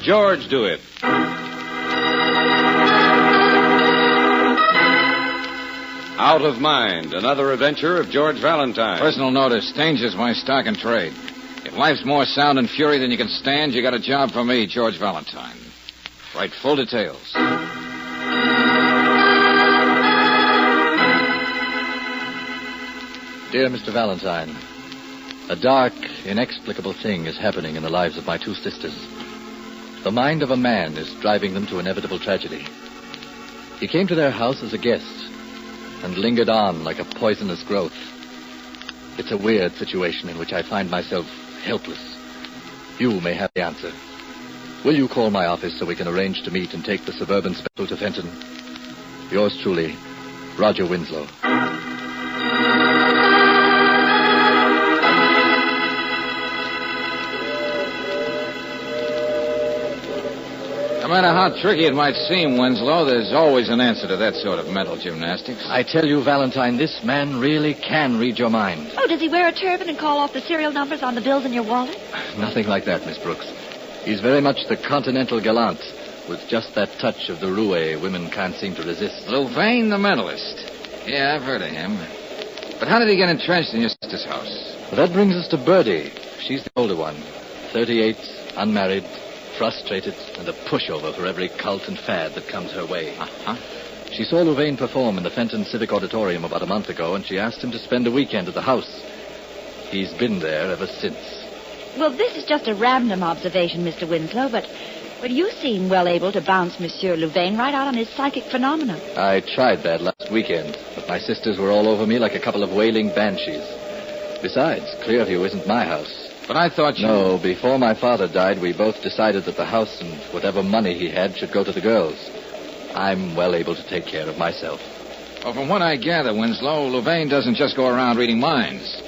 George do it. Out of Mind, another adventure of George Valentine. Personal notice, danger's my stock and trade. If life's more sound and fury than you can stand, you got a job for me, George Valentine. Write full details. Dear Mr. Valentine, a dark, inexplicable thing is happening in the lives of my two sisters. The mind of a man is driving them to inevitable tragedy. He came to their house as a guest and lingered on like a poisonous growth. It's a weird situation in which I find myself helpless. You may have the answer. Will you call my office so we can arrange to meet and take the suburban special to Fenton? Yours truly, Roger Winslow. No matter how tricky it might seem, Winslow, there's always an answer to that sort of mental gymnastics. I tell you, Valentine, this man really can read your mind. Oh, does he wear a turban and call off the serial numbers on the bills in your wallet? Nothing like that, Miss Brooks. He's very much the continental gallant, with just that touch of the roue women can't seem to resist. Louvain, the mentalist. Yeah, I've heard of him. But how did he get entrenched in your sister's house? Well, that brings us to Birdie. She's the older one. 38, unmarried, frustrated, and a pushover for every cult and fad that comes her way. Uh-huh. She saw Louvain perform in the Fenton Civic Auditorium about a month ago, and she asked him to spend a weekend at the house. He's been there ever since. Well, this is just a random observation, Mr. Winslow, but you seem well able to bounce Monsieur Louvain right out on his psychic phenomena. I tried that last weekend, but my sisters were all over me like a couple of wailing banshees. Besides, Clearview isn't my house. But I thought you... No, before my father died, we both decided that the house and whatever money he had should go to the girls. I'm well able to take care of myself. Well, from what I gather, Winslow, Louvain doesn't just go around reading minds.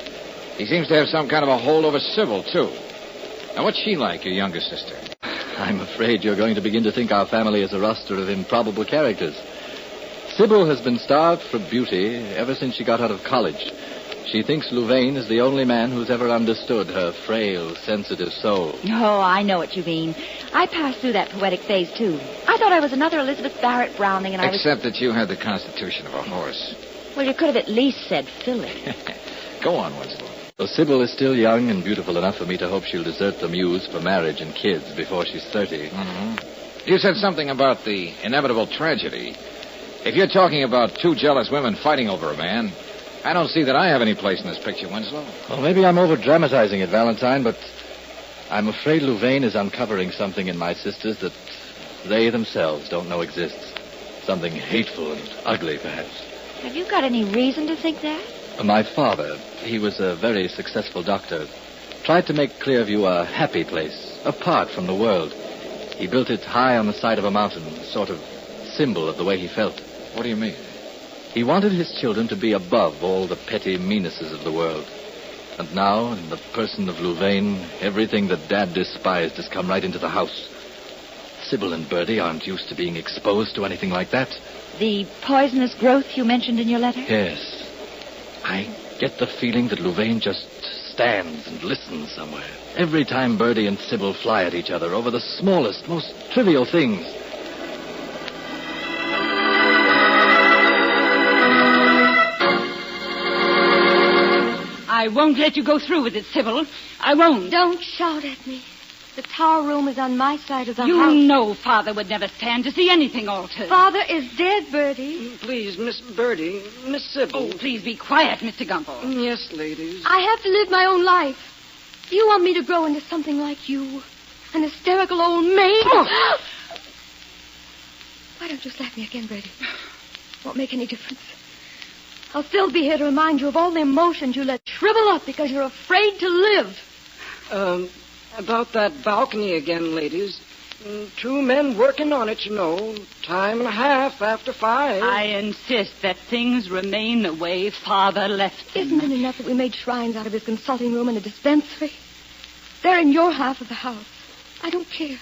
He seems to have some kind of a hold over Sybil, too. Now, what's she like, your younger sister? I'm afraid you're going to begin to think our family is a roster of improbable characters. Sybil has been starved for beauty ever since she got out of college. She thinks Louvain is the only man who's ever understood her frail, sensitive soul. Oh, I know what you mean. I passed through that poetic phase, too. I thought I was another Elizabeth Barrett Browning, and Except that you had the constitution of a horse. Well, you could have at least said Philly. Go on, Winslow. Well, Sybil is still young and beautiful enough for me to hope she'll desert the muse for marriage and kids before she's 30. Mm-hmm. You said something about the inevitable tragedy. If you're talking about two jealous women fighting over a man, I don't see that I have any place in this picture, Winslow. Well, maybe I'm over-dramatizing it, Valentine, but I'm afraid Louvain is uncovering something in my sisters that they themselves don't know exists. Something hateful and ugly, perhaps. Have you got any reason to think that? My father, he was a very successful doctor, tried to make Clearview a happy place, apart from the world. He built it high on the side of a mountain, a sort of symbol of the way he felt. What do you mean? He wanted his children to be above all the petty meannesses of the world. And now, in the person of Louvain, everything that Dad despised has come right into the house. Sybil and Birdie aren't used to being exposed to anything like that. The poisonous growth you mentioned in your letter? Yes. I get the feeling that Louvain just stands and listens somewhere. Every time Birdie and Sybil fly at each other over the smallest, most trivial things. I won't let you go through with it, Sybil. I won't. Don't shout at me. The tower room is on my side of the house. You know Father would never stand to see anything altered. Father is dead, Birdie. Please, Miss Birdie, Miss Sybil. Oh, please be quiet, Mr. Gumble. Yes, ladies. I have to live my own life. Do you want me to grow into something like you? An hysterical old maid? Oh. Why don't you slap me again, Birdie? Won't make any difference. I'll still be here to remind you of all the emotions you let shrivel up because you're afraid to live. About that balcony again, ladies. 2 men working on it, you know. Time and a half after 5. I insist that things remain the way Father left them. Isn't it enough that we made shrines out of his consulting room and a dispensary? They're in your half of the house. I don't care.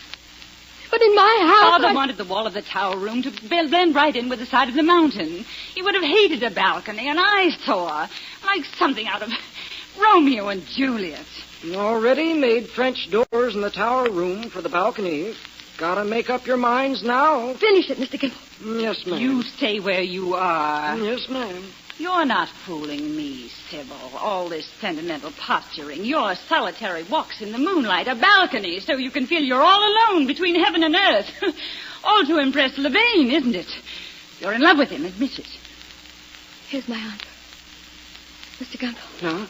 But in my house... Father wanted the wall of the tower room to blend right in with the side of the mountain. He would have hated a balcony, an eyesore, like something out of Romeo and Juliet. Already made French doors in the tower room for the balcony. Gotta make up your minds now. Finish it, Mr. Gimble. Yes, ma'am. You stay where you are. Yes, ma'am. You're not fooling me, Sybil. All this sentimental posturing. Your solitary walks in the moonlight, a balcony, so you can feel you're all alone between heaven and earth. All to impress Levain, isn't it? You're in love with him, admit it. Here's my answer. Mr. Gimble, Huh?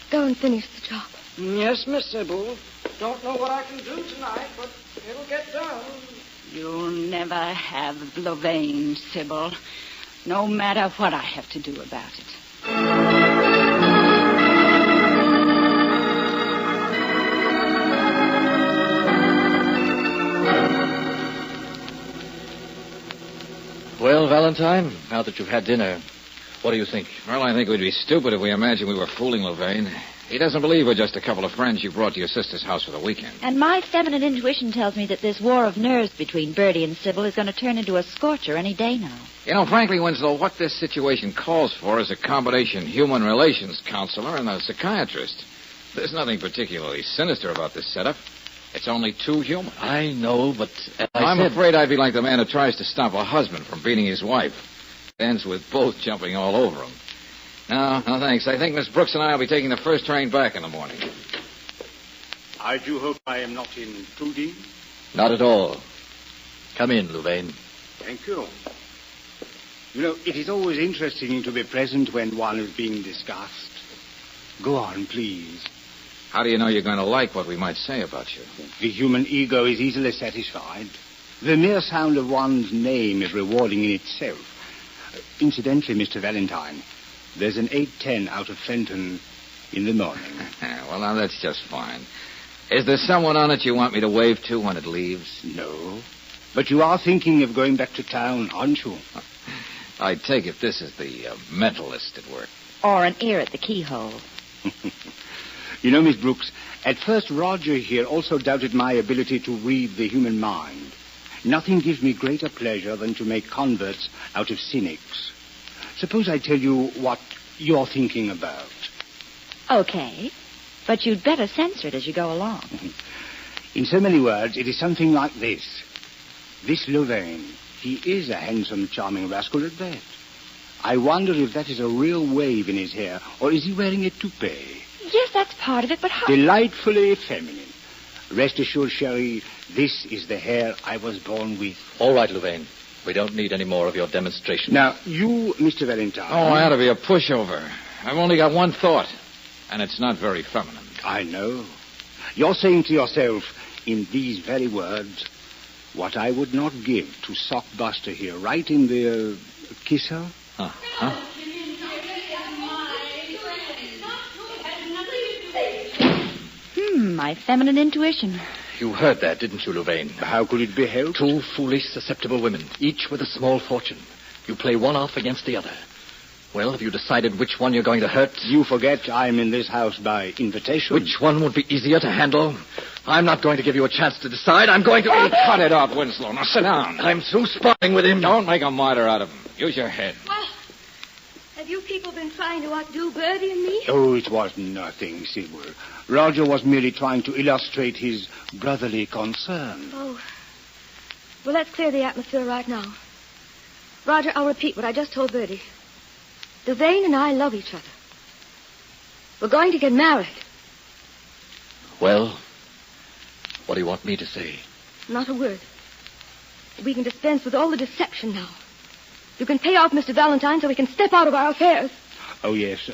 go and finish the job. Yes, Miss Sybil. Don't know what I can do tonight, but it'll get done. You'll never have Levain, Sybil. No matter what I have to do about it. Well, Valentine, now that you've had dinner, what do you think? Well, I think we'd be stupid if we imagined we were fooling Levain. He doesn't believe we're just a couple of friends you brought to your sister's house for the weekend. And my feminine intuition tells me that this war of nerves between Birdie and Sybil is going to turn into a scorcher any day now. You know, frankly, Winslow, what this situation calls for is a combination human relations counselor and a psychiatrist. There's nothing particularly sinister about this setup. It's only too human. I know, but I'm afraid I'd be like the man who tries to stop a husband from beating his wife. It ends with both jumping all over him. No, thanks. I think Miss Brooks and I will be taking the first train back in the morning. I do hope I am not intruding. Not at all. Come in, Levain. Thank you. You know, it is always interesting to be present when one is being discussed. Go on, please. How do you know you're going to like what we might say about you? The human ego is easily satisfied. The mere sound of one's name is rewarding in itself. Incidentally, Mr. Valentine, there's an 8:10 out of Fenton in the morning. Well, now, that's just fine. Is there someone on it you want me to wave to when it leaves? No. But you are thinking of going back to town, aren't you? I take it this is the mentalist at work. Or an ear at the keyhole. You know, Miss Brooks, at first Roger here also doubted my ability to read the human mind. Nothing gives me greater pleasure than to make converts out of cynics. Suppose I tell you what you're thinking about. Okay. But you'd better censor it as you go along. In so many words, it is something like this. This Levain, he is a handsome, charming rascal at that. I wonder if that is a real wave in his hair, or is he wearing a toupee? Yes, that's part of it, but how... Delightfully feminine. Rest assured, Sherry, this is the hair I was born with. All right, Levain. We don't need any more of your demonstration. Now, you, Mr. Valentine... Oh, I ought to be a pushover. I've only got one thought, and it's not very feminine. I know. You're saying to yourself, in these very words, what I would not give to sock Buster here, right in the kiss her? Huh? My feminine intuition. You heard that, didn't you, Levain? How could it be helped? Two foolish, susceptible women, each with a small fortune. You play one off against the other. Well, have you decided which one you're going to hurt? You forget I'm in this house by invitation. Which one would be easier to handle? I'm not going to give you a chance to decide. I'm going to... Oh, cut it out, Winslow. Now, sit down. I'm through sparring with him. Don't make a martyr out of him. Use your head. Well, have you people been trying to outdo Birdie and me? Oh, it was nothing, Sybil. Roger was merely trying to illustrate his brotherly concern. Oh. Well, let's clear the atmosphere right now. Roger, I'll repeat what I just told Birdie. Levain and I love each other. We're going to get married. Well, what do you want me to say? Not a word. We can dispense with all the deception now. You can pay off Mr. Valentine so we can step out of our affairs. Oh, yes,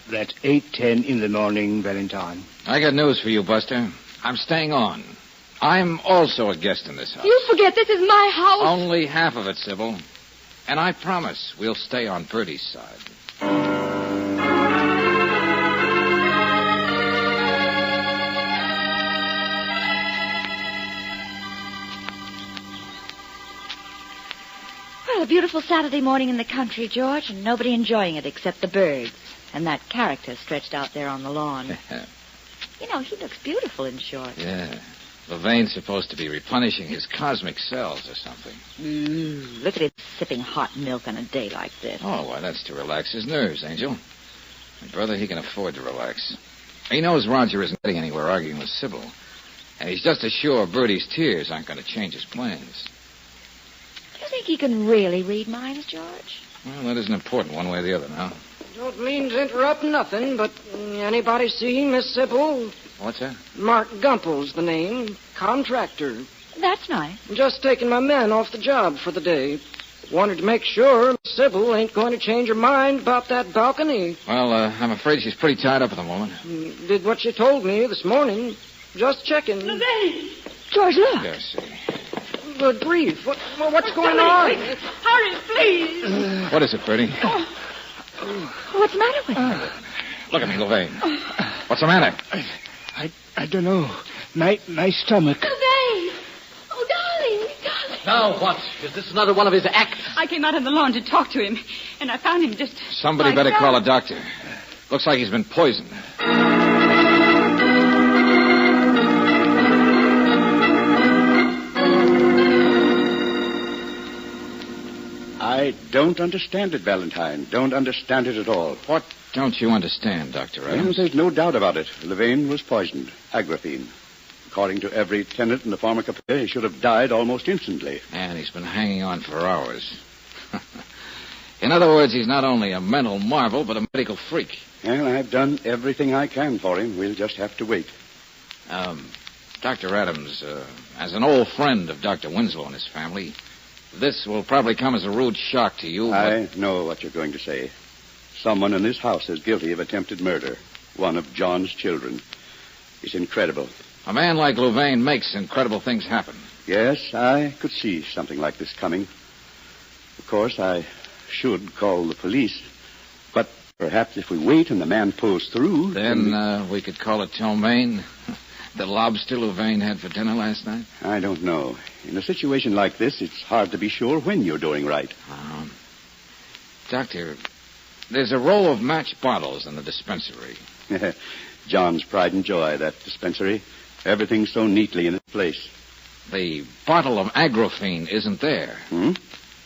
that's 8:10 in the morning, Valentine. I got news for you, Buster. I'm staying on. I'm also a guest in this house. You forget this is my house. Only half of it, Sybil. And I promise we'll stay on Birdie's side. Well, a beautiful Saturday morning in the country, George, and nobody enjoying it except the birds and that character stretched out there on the lawn. You know, he looks beautiful in shorts. Yeah. Levain's supposed to be replenishing his cosmic cells or something. Look at him sipping hot milk on a day like this. Oh, why, that's to relax his nerves, Angel. And, brother, he can afford to relax. He knows Roger isn't getting anywhere arguing with Sybil. And he's just as sure Birdie's tears aren't going to change his plans. Do you think he can really read minds, George? Well, that isn't important one way or the other now. Don't mean to interrupt nothing, but anybody see Miss Sybil? What's that? Mark Gumpel's the name. Contractor. That's nice. Just taking my men off the job for the day. Wanted to make sure Miss Sybil ain't going to change her mind about that balcony. Well, I'm afraid she's pretty tied up at the moment. Did what she told me this morning. Just checking. Levine! George, look. Yes, see. Good grief. What's going on? Hurry, please. What is it, Birdie? What's the matter with him? Look at me, Levine. What's the matter? I don't know. My stomach. Levine! Oh, darling. Now what? Is this another one of his acts? I came out on the lawn to talk to him, and I found him just... Somebody like better that. call a doctor. Looks like he's been poisoned. I don't understand it, Valentine. Don't understand it at all. What don't you understand, Dr. Well, Adams? there's no doubt about it. Levine was poisoned. Agraphene. According to every tenant in the pharmacopoeia, he should have died almost instantly. And he's been hanging on for hours. In other words, he's not only a mental marvel, but a medical freak. Well, I've done everything I can for him. We'll just have to wait. Dr. Adams, as an old friend of Dr. Winslow and his family, this will probably come as a rude shock to you, but... I know what you're going to say. Someone in this house is guilty of attempted murder. One of John's children. It's incredible. A man like Louvain makes incredible things happen. Yes, I could see something like this coming. Of course, I should call the police. But perhaps if we wait and the man pulls through... Then we could call it ptomaine. The lobster Louvain had for dinner last night. I don't know. In a situation like this, it's hard to be sure when you're doing right. Doctor, there's a row of match bottles in the dispensary. John's pride and joy, that dispensary. Everything so neatly in its place. The bottle of agraphene isn't there.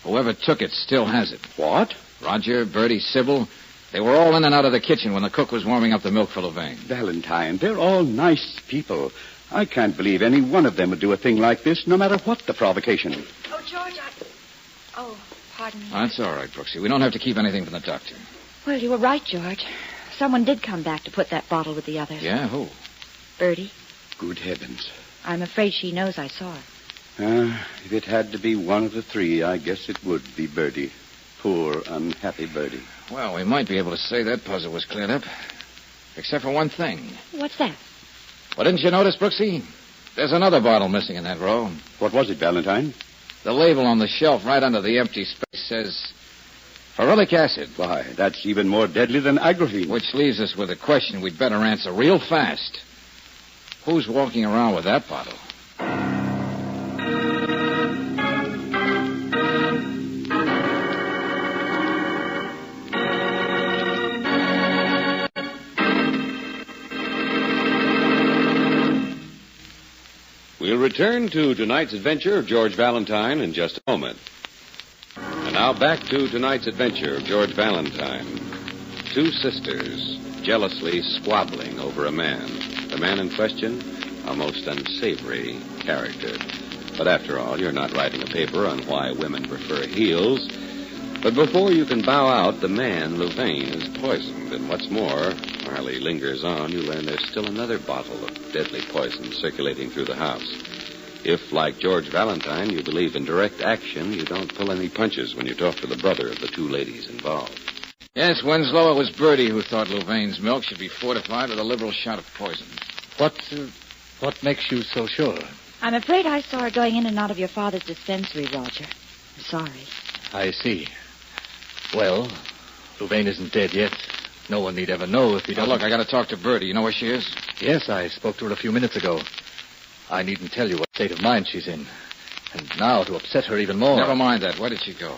Whoever took it still has it. What? Roger, Birdie, Sybil, they were all in and out of the kitchen when the cook was warming up the milk for Louvain. Valentine, they're all nice people. I can't believe any one of them would do a thing like this, no matter what the provocation. Oh, George, Oh, pardon me. That's all right, Brooksy. We don't have to keep anything from the doctor. Well, you were right, George. Someone did come back to put that bottle with the others. Yeah, who? Birdie. Good heavens. I'm afraid she knows I saw her. If it had to be one of the three, I guess it would be Birdie. Poor, unhappy Birdie. Well, we might be able to say that puzzle was cleared up. Except for one thing. What's that? Well, didn't you notice, Brooksy? There's another bottle missing in that row. What was it, Valentine? The label on the shelf right under the empty space says ferulic acid. Why, that's even more deadly than agraphene. Which leaves us with a question we'd better answer real fast. Who's walking around with that bottle? We'll return to tonight's adventure of George Valentine in just a moment. And now back to tonight's adventure of George Valentine. Two sisters jealously squabbling over a man. The man in question, a most unsavory character. But after all, you're not writing a paper on why women prefer heels. But before you can bow out, the man, Louvain, is poisoned. And what's more, while he lingers on, you learn there's still another bottle of deadly poison circulating through the house. If, like George Valentine, you believe in direct action, you don't pull any punches when you talk to the brother of the two ladies involved. Yes, Winslow, it was Birdie who thought Louvain's milk should be fortified with a liberal shot of poison. What makes you so sure? I'm afraid I saw her going in and out of your father's dispensary, Roger. I'm sorry. I see. Well, Louvain isn't dead yet. No one need ever know if he doesn't... Look, I got to talk to Birdie. You know where she is? Yes, I spoke to her a few minutes ago. I needn't tell you what state of mind she's in. And now to upset her even more... Never mind that. Where did she go?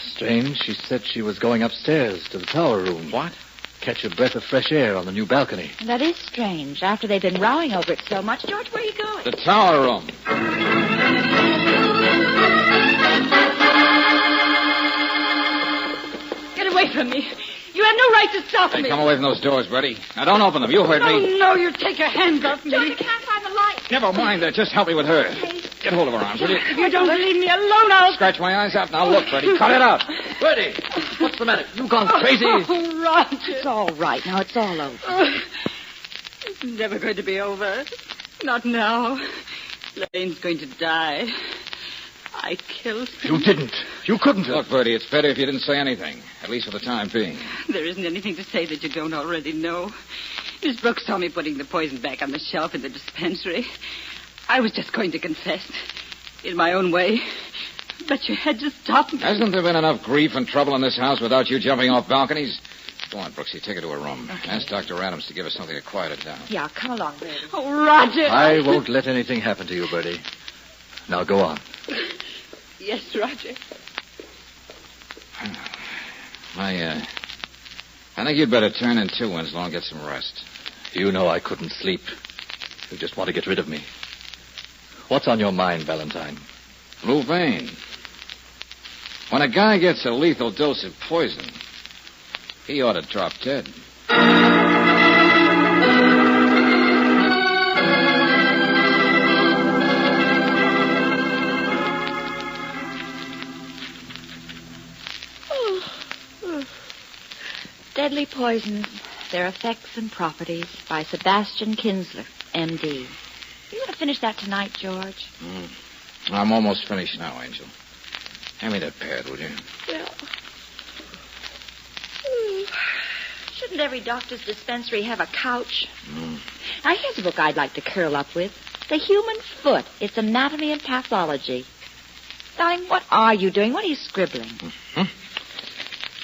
Strange. She said she was going upstairs to the tower room. What? Catch a breath of fresh air on the new balcony. That is strange. After they've been rowing over it so much. George, where are you going? The tower room. Get away from me. You have no right to stop Hey, me. come away from those doors, Birdie. Now, don't open them. You heard me. No, you take your hands off me. George, I can't find the light. Never mind that. Just help me with her. Get hold of her arms, will you? If you don't leave me alone, I'll... Scratch my eyes out. Now look, Birdie. Cut it out. Birdie, what's the matter? You gone crazy? Oh, Roger. It's all right. Now it's all over. It's never going to be over. Not now. Lane's going to die. I killed him. You didn't. You couldn't. Look, Birdie, it's better if you didn't say anything, at least for the time being. There isn't anything to say that you don't already know. Miss Brooks saw me putting the poison back on the shelf in the dispensary. I was just going to confess. In my own way. But you had to stop me. Hasn't there been enough grief and trouble in this house without you jumping off balconies? Go on, Brooksy, take her to her room. Okay. Ask Dr. Adams to give her something to quiet it down. Yeah, come along, Birdie. Oh, Roger. I won't let anything happen to you, Birdie. Now go on. Yes, Roger. I think you'd better turn in too, Winslow, and get some rest. You know I couldn't sleep. You just want to get rid of me. What's on your mind, Valentine? Louvain. When a guy gets a lethal dose of poison, he ought to drop dead. Deadly Poisons, Their Effects and Properties by Sebastian Kinsler, M.D. You going to finish that tonight, George? I'm almost finished now, Angel. Hand me that pad, will you? Well, shouldn't every doctor's dispensary have a couch? Now, here's a book I'd like to curl up with. The Human Foot, Its Anatomy and Pathology. Darling, what are you doing? What are you scribbling?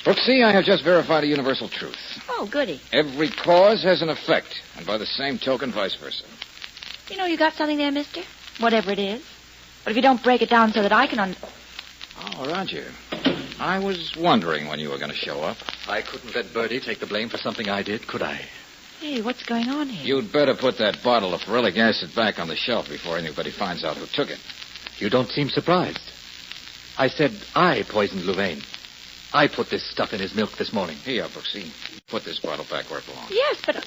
Brooksy, I have just verified a universal truth. Oh, goody. Every cause has an effect, and by the same token, vice versa. You know you got something there, mister? Whatever it is. But if you don't break it down so that I can Oh, Roger. I was wondering when you were going to show up. I couldn't let Birdie take the blame for something I did, could I? Hey, what's going on here? You'd better put that bottle of ferulic acid back on the shelf before anybody finds out who took it. You don't seem surprised. I said I poisoned Louvain. I put this stuff in his milk this morning. Here, Brooksy. Put this bottle back where it belongs. Yes, but...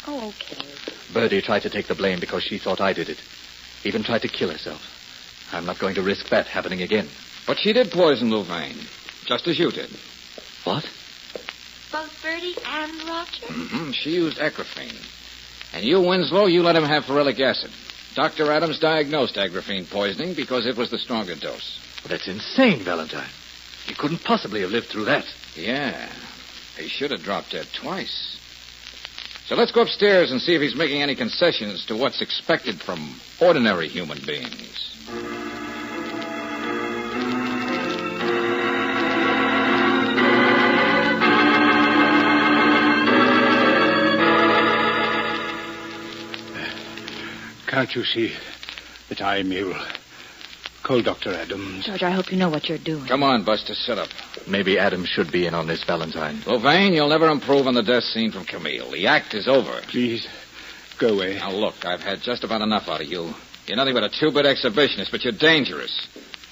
Oh, okay. Birdie tried to take the blame because she thought I did it. Even tried to kill herself. I'm not going to risk that happening again. But she did poison Louvain, just as you did. What? Both Birdie and Roger? Mm-hmm. She used agraphene. And you, Winslow, you let him have ferulic acid. Dr. Adams diagnosed agraphene poisoning because it was the stronger dose. Well, that's insane, Valentine. He couldn't possibly have lived through that. Yeah. He should have dropped dead twice. So let's go upstairs and see if he's making any concessions to what's expected from ordinary human beings. Can't you see that I'm ill? Call Dr. Adams. George, I hope you know what you're doing. Come on, Buster, sit up. Maybe Adams should be in on this, Valentine. Louvain, you'll never improve on the death scene from Camille. The act is over. Please, go away. Now, look, I've had just about enough out of you. You're nothing but a two-bit exhibitionist, but you're dangerous.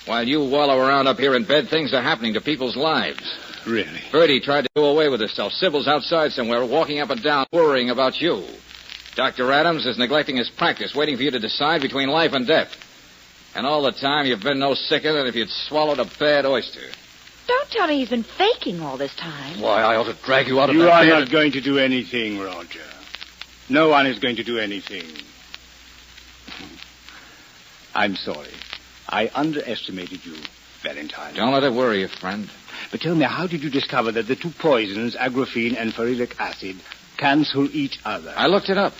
While you wallow around up here in bed, things are happening to people's lives. Really? Birdie tried to do away with herself. Sybil's outside somewhere, walking up and down, worrying about you. Dr. Adams is neglecting his practice, waiting for you to decide between life and death. And all the time, you've been no sicker than if you'd swallowed a bad oyster. Don't tell me he's been faking all this time. Why, I ought to drag you out of You that are bed. not going to do anything, Roger. No one is going to do anything. I'm sorry. I underestimated you, Valentine. Don't let it worry you, friend. But tell me, how did you discover that the two poisons, agraphene and ferulic acid, cancel each other? I looked it up,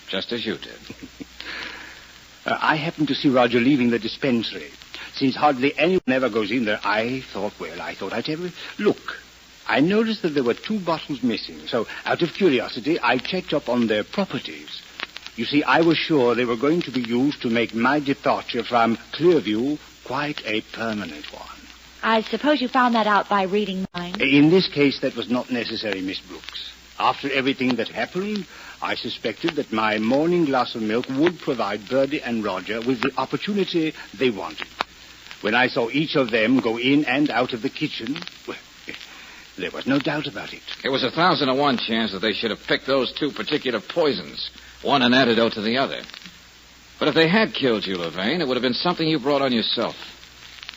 just as you did. I happened to see Roger leaving the dispensary. Since hardly anyone ever goes in there, I thought I'd have a look. I noticed that there were 2 bottles missing, so out of curiosity, I checked up on their properties. You see, I was sure they were going to be used to make my departure from Clearview quite a permanent one. I suppose you found that out by reading mine. In this case, that was not necessary, Miss Brooks. After everything that happened, I suspected that my morning glass of milk would provide Birdie and Roger with the opportunity they wanted. When I saw each of them go in and out of the kitchen, well, there was no doubt about it. It was 1,000 to 1 chance that they should have picked those 2 particular poisons, one an antidote to the other. But if they had killed you, Louvain, it would have been something you brought on yourself.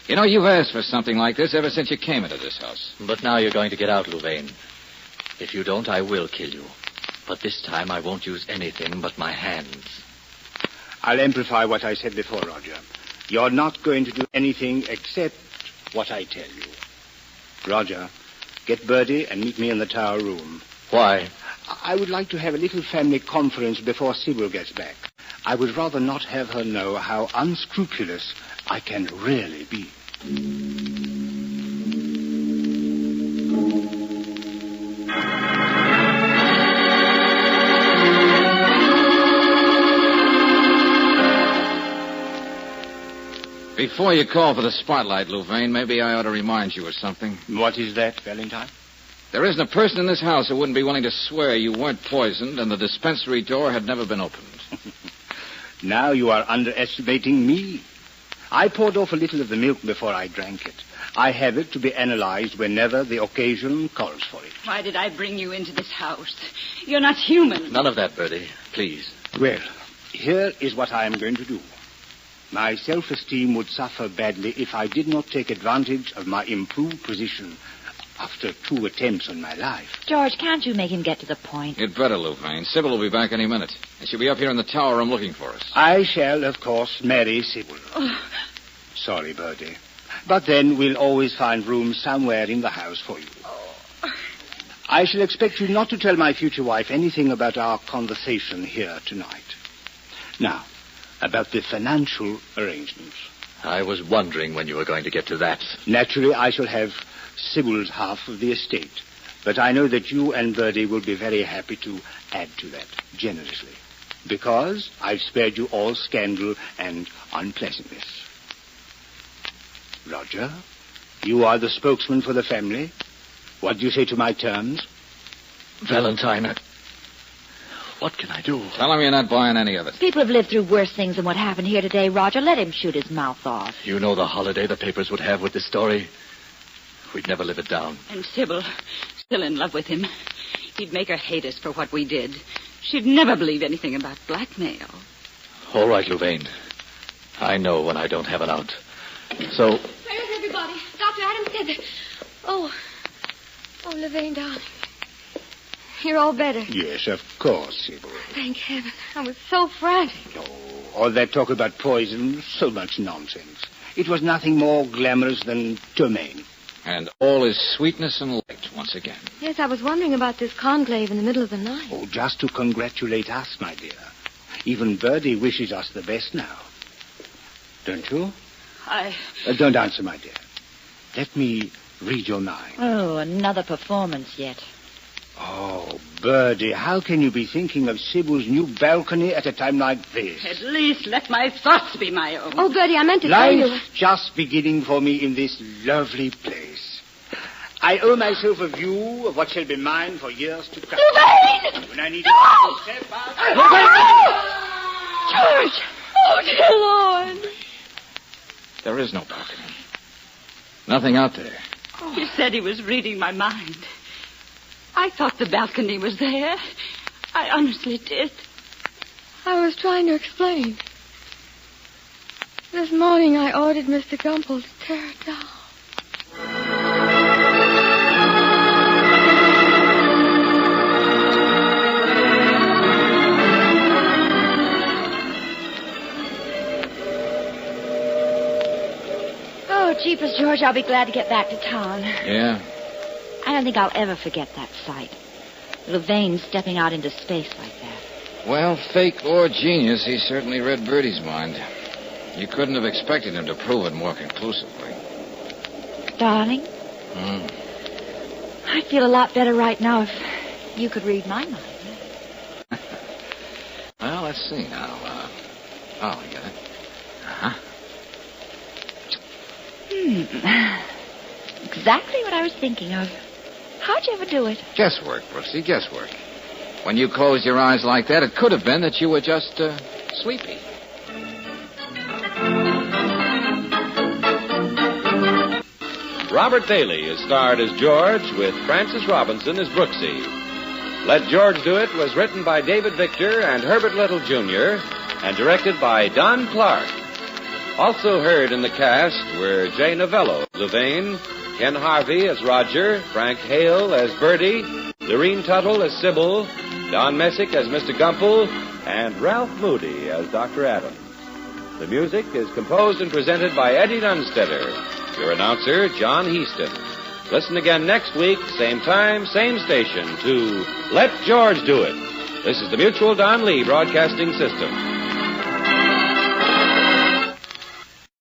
You know, you've asked for something like this ever since you came into this house. But now you're going to get out, Louvain. If you don't, I will kill you. But this time I won't use anything but my hands. I'll amplify what I said before, Roger. You're not going to do anything except what I tell you. Roger, get Birdie and meet me in the tower room. Why? I would like to have a little family conference before Sybil gets back. I would rather not have her know how unscrupulous I can really be. Before you call for the spotlight, Louvain, maybe I ought to remind you of something. What is that, Valentine? There isn't a person in this house who wouldn't be willing to swear you weren't poisoned and the dispensary door had never been opened. Now you are underestimating me. I poured off a little of the milk before I drank it. I have it to be analyzed whenever the occasion calls for it. Why did I bring you into this house? You're not human. None of that, Birdie. Please. Well, here is what I am going to do. My self-esteem would suffer badly if I did not take advantage of my improved position after 2 attempts on my life. George, can't you make him get to the point? You'd better, Louvain. Sybil will be back any minute. And she'll be up here in the tower room looking for us. I shall, of course, marry Sybil. Sorry, Birdie. But then we'll always find room somewhere in the house for you. I shall expect you not to tell my future wife anything about our conversation here tonight. Now, about the financial arrangements. I was wondering when you were going to get to that. Naturally, I shall have Sybil's half of the estate. But I know that you and Birdie will be very happy to add to that, generously. Because I've spared you all scandal and unpleasantness. Roger, you are the spokesman for the family. What do you say to my terms? Valentine, what can I do? Tell him you're not buying any of it. People have lived through worse things than what happened here today, Roger. Let him shoot his mouth off. You know the holiday the papers would have with this story. We'd never live it down. And Sybil, still in love with him. He'd make her hate us for what we did. She'd never believe anything about blackmail. All right, Louvain. I know when I don't have an out. So... Where's everybody? Dr. Adams said that... Oh, Louvain, darling. You're all better. Yes, of course, Sybil. Thank heaven. I was so frantic. Oh, all that talk about poison, so much nonsense. It was nothing more glamorous than ptomaine. And all is sweetness and light once again. Yes, I was wondering about this conclave in the middle of the night. Oh, just to congratulate us, my dear. Even Birdie wishes us the best now. Don't you? Don't answer, my dear. Let me read your mind. Oh, another performance yet. Oh, Birdie, how can you be thinking of Sybil's new balcony at a time like this? At least let my thoughts be my own. Oh, Birdie, I meant to tell you... Life's just beginning for me in this lovely place. I owe myself a view of what shall be mine for years to come. Louvain! When I need No! to step out... George! Oh, dear Lord! There is no balcony. Nothing out there. He said he was reading my mind. I thought the balcony was there. I honestly did. I was trying to explain. This morning I ordered Mr. Gumble to tear it down. Oh, jeepers, George, I'll be glad to get back to town. Yeah? I don't think I'll ever forget that sight. Louvain stepping out into space like that. Well, fake or genius, he certainly read Birdie's mind. You couldn't have expected him to prove it more conclusively. Darling, I'd feel a lot better right now if you could read my mind. Well, let's see now. I get it. Exactly what I was thinking of. How'd you ever do it? Guesswork, Brooksy, guesswork. When you closed your eyes like that, it could have been that you were just, sleepy. Robert Bailey is starred as George with Francis Robinson as Brooksy. Let George Do It was written by David Victor and Herbert Little, Jr. and directed by Don Clark. Also heard in the cast were Jay Novello as Louvain, Ken Harvey as Roger, Frank Hale as Birdie, Doreen Tuttle as Sybil, Don Messick as Mr. Gumple, and Ralph Moody as Dr. Adams. The music is composed and presented by Eddie Dunstetter. Your announcer, John Heaston. Listen again next week, same time, same station, to Let George Do It. This is the Mutual Don Lee Broadcasting System.